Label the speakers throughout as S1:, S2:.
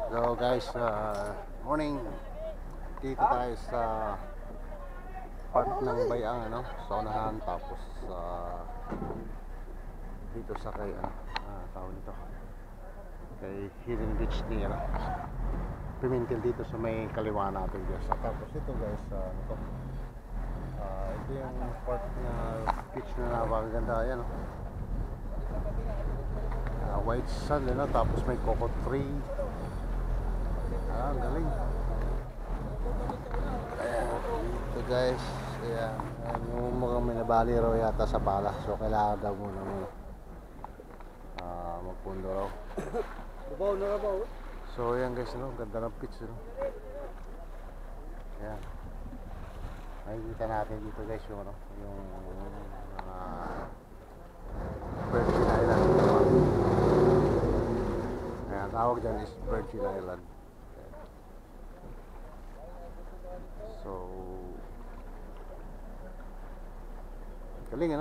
S1: So guys, morning. Dito tayo sa part ng Bayang, ano, sa unahan. Tapos dito sa kay tawag nito, kay Hidden Beach ni Pimentel dito sa may kaliwa natin guys. Tapos ito guys, ano to, ito yung part na beach na napakaganda. Ayan, white sand, tapos may coconut tree. Ang galing. Ayan, dito guys. Ayan, yung mga may nabali raw yata sa bala. So kailangan daw muna magpundo raw. So ayan guys, ganda ng pitch, Ayan. Makikita natin dito guys yung Virgin Island. Ayan, tawag dyan is Virgin Island. So galing,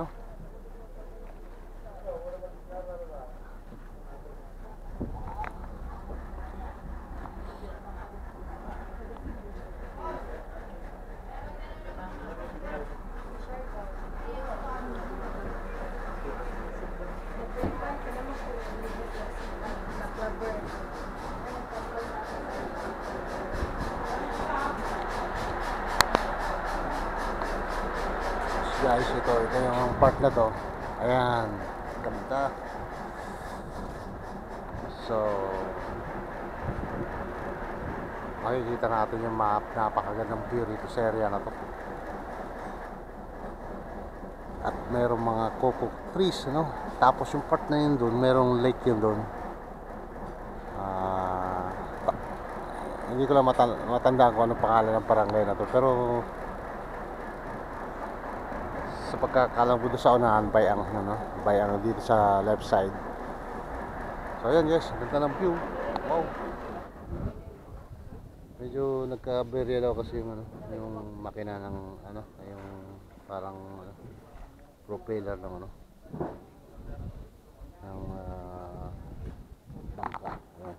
S1: guys, ito yung park na to. Ayan, ganda. So makikita natin yung map. Napakagandang view rito sa area na to. At merong mga coco trees, tapos yung part na yun doon, merong lake yun doon. Hindi ko lang matandaan kung anong pangalan ng barangay na to, pero sa pagkakalam ko doon sa unahan, Bayang dito sa left side. So ayan guys, ganda ng view. Wow, medyo nagka-barrier daw kasi yung makina ng yung parang propeller ng ng bangka. Ayan.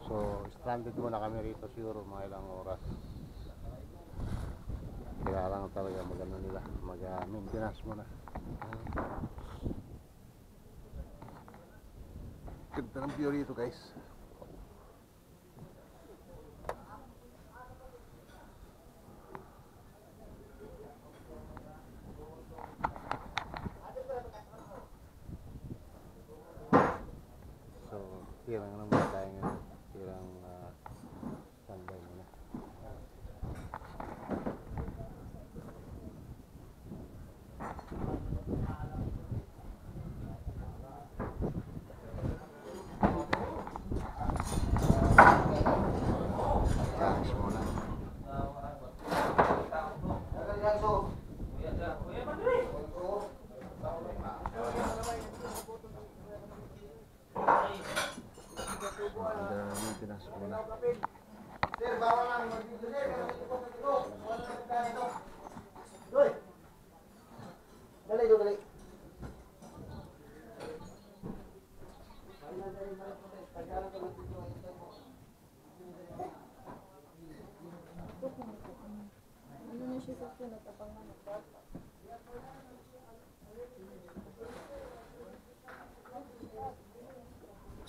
S1: So stranded muna kami rito siguro mga ilang oras. Kaya lang talaga mag-maintenance muna. Ganda ng view rito guys. So tirang naman tayo ngayon. Tirang standby muna. Challenge muna. Maintenance muna. Sir, bawal lang mag-video sir. Dali, dali.
S2: Ano na siya sa pinatapang na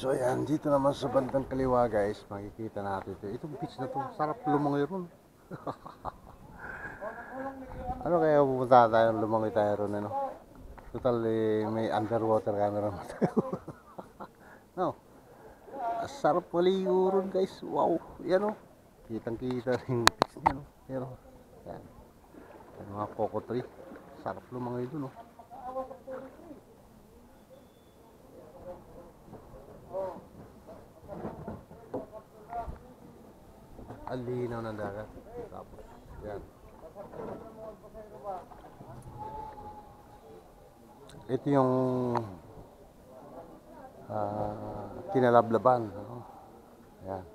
S1: So ayan, dito naman sa bandang kaliwa guys, makikita natin ito. Itong beach na to, sarap lumangoy ron. Ano kaya pupunta tayo, lumangoy tayo ron, Total, may underwater camera mo tayo. No, sarap maligo ron guys. Wow, yan kitang kita rin yung beach niya, Pero, yan, yung mga coco tree, sarap lumangoy dun, Ang linaw ng dagat. Tapos, yan. Ito yung kinalablaban. Yan.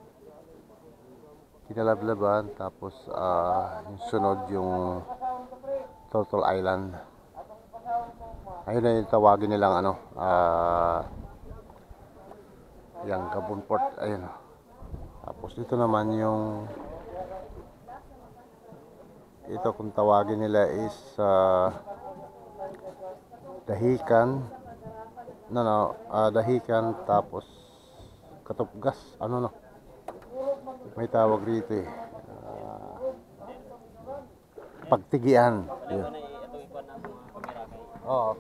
S1: Kinalablaban. Tapos, yung sunod yung Turtle Island. Ayun na yung tawagin nilang Yang Kabunport, ayun. Tapos dito naman yung ito kung tawagin nila is Dahikan. Dahikan tapos Katupgas, ano no? May tawag dito eh. Pagtigian.
S3: Pareho
S1: Yun.
S3: na itong ikuan na mga kamera kay.
S1: Oo.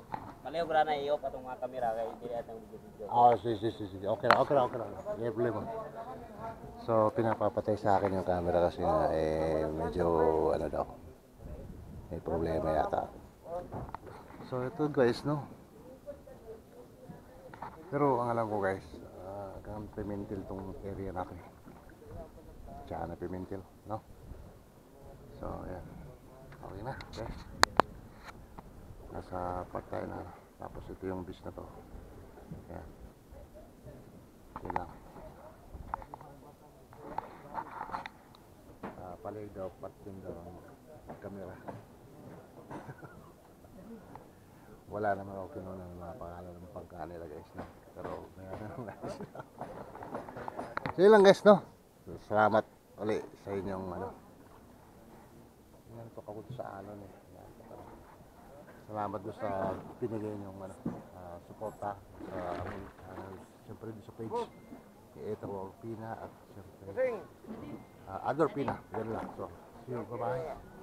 S3: Pareho bra na iyo patong mga kamera kay dili atong video.
S1: Sige. Okay na. May problema. So, pinapapatay sa akin yung camera kasi nga, medyo, ano daw, may problema yata. So, ito guys, no? Pero, ang alam ko guys, hanggang Pimentel tong area natin. Tsaka na Pimentel, no? So, ayan. Okay na, guys. Nasa part tayo na. Tapos ito yung beach na to. Ayan. Okay lang. Palig daw, pat din daw ang camera. Wala naman ako kinuha ng mga pangalan ng pagkaan nila guys, no? Pero mayroon naman guys. So yun lang guys, no? Salamat ulit sa inyong ano. Yan to ako sa ano eh. Salamat doon sa pinigay niyong ano, suporta sa amin. Siyempre doon sa page. Kay Etro Pina at siyempre Ador Pina. Yan lang. So, see you. Bye-bye.